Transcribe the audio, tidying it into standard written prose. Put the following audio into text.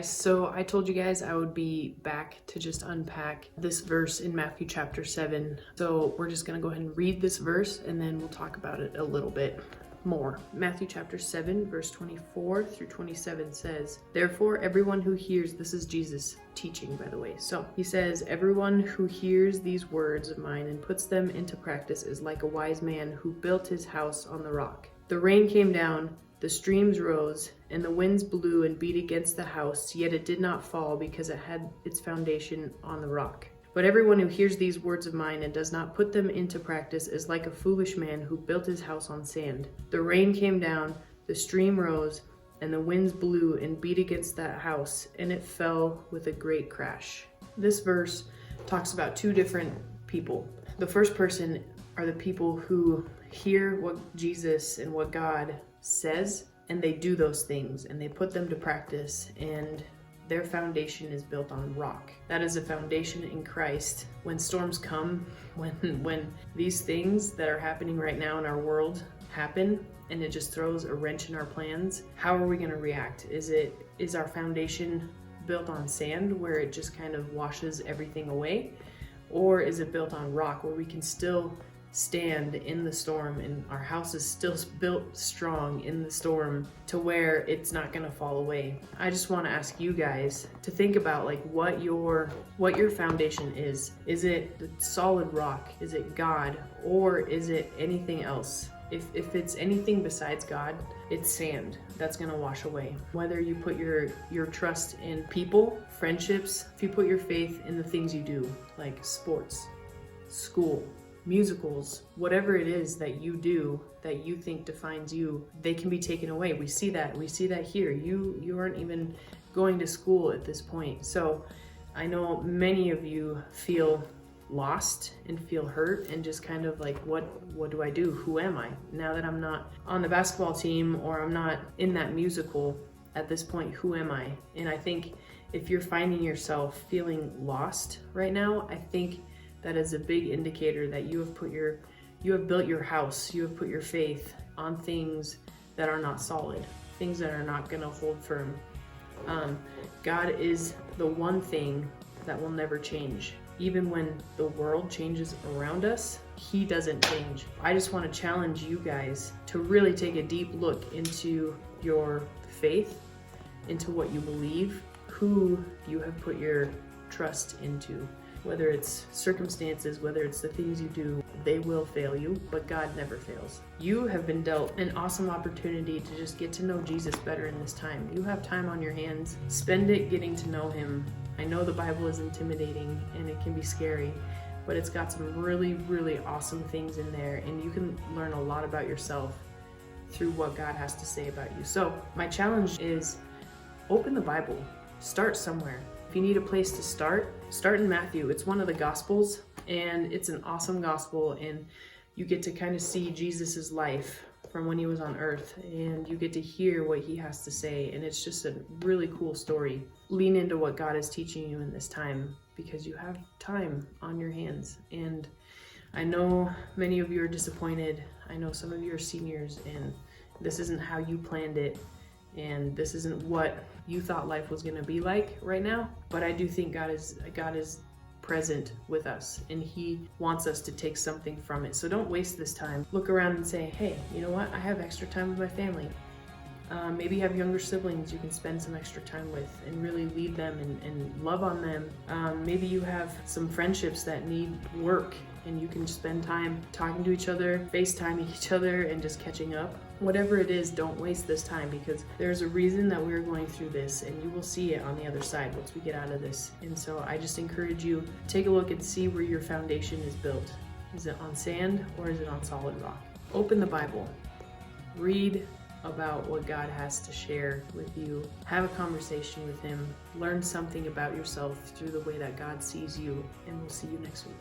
guys, so I told you guys I would be back to just unpack this verse in Matthew chapter 7. So we're just going to go ahead and read this verse and then we'll talk about it a little bit more. Matthew chapter 7 verse 24 through 27 says, "Therefore everyone who hears," this is Jesus teaching, by the way. So he says, "Everyone who hears these words of mine and puts them into practice is like a wise man who built his house on the rock. The rain came down, the streams rose, and the winds blew and beat against the house, yet it did not fall because it had its foundation on the rock. But everyone who hears these words of mine and does not put them into practice is like a foolish man who built his house on sand. The rain came down, the stream rose, and the winds blew and beat against that house, and it fell with a great crash." This verse talks about two different people. The first person are the people who hear what Jesus and what God says, and they do those things and they put them to practice, and their foundation is built on rock. That is a foundation in Christ. When storms come, when these things that are happening right now in our world happen and it just throws a wrench in our plans, how are we going to react? Is our foundation built on sand where it just kind of washes everything away, or is it built on rock where we can still stand in the storm and our house is still built strong in the storm to where it's not going to fall away? I just want to ask you guys to think about like what your foundation is. Is it the solid rock? Is it God? Or is it anything else? If it's anything besides God, it's sand that's going to wash away. Whether you put your trust in people, friendships, if you put your faith in the things you do, like sports, school, musicals, whatever it is that you do that you think defines you, they can be taken away. We see that here. You aren't even going to school at this point. So I know many of you feel lost and feel hurt and just kind of like, what do I do? Who am I? Now that I'm not on the basketball team or I'm not in that musical at this point, who am I? And I think if you're finding yourself feeling lost right now, I think that is a big indicator that you have built your house, you have put your faith on things that are not solid, things that are not going to hold firm. God is the one thing that will never change. Even when the world changes around us, He doesn't change. I just want to challenge you guys to really take a deep look into your faith, into what you believe, who you have put your trust into. Whether it's circumstances, whether it's the things you do, they will fail you, but God never fails. You have been dealt an awesome opportunity to just get to know Jesus better in this time. You have time on your hands. Spend it getting to know Him. I know the Bible is intimidating and it can be scary, but it's got some really, really awesome things in there, and you can learn a lot about yourself through what God has to say about you. So my challenge is open the Bible. Start somewhere. If you need a place to start in Matthew. It's one of the Gospels, and it's an awesome gospel, and you get to kind of see Jesus's life from when He was on earth, and you get to hear what He has to say, and it's just a really cool story. Lean into what God is teaching you in this time, because you have time on your hands. And I know many of you are disappointed. I know some of you are seniors, and this isn't how you planned it. And this isn't what you thought life was going to be like right now. But I do think God is present with us, and He wants us to take something from it. So don't waste this time. Look around and say, hey, you know what? I have extra time with my family. Maybe you have younger siblings you can spend some extra time with and really lead them and love on them. Maybe you have some friendships that need work, and you can spend time talking to each other, FaceTiming each other, and just catching up. Whatever it is, don't waste this time, because there's a reason that we're going through this, and you will see it on the other side once we get out of this. And so I just encourage you, take a look and see where your foundation is built. Is it on sand or is it on solid rock? Open the Bible. Read about what God has to share with you. Have a conversation with Him. Learn something about yourself through the way that God sees you, and we'll see you next week.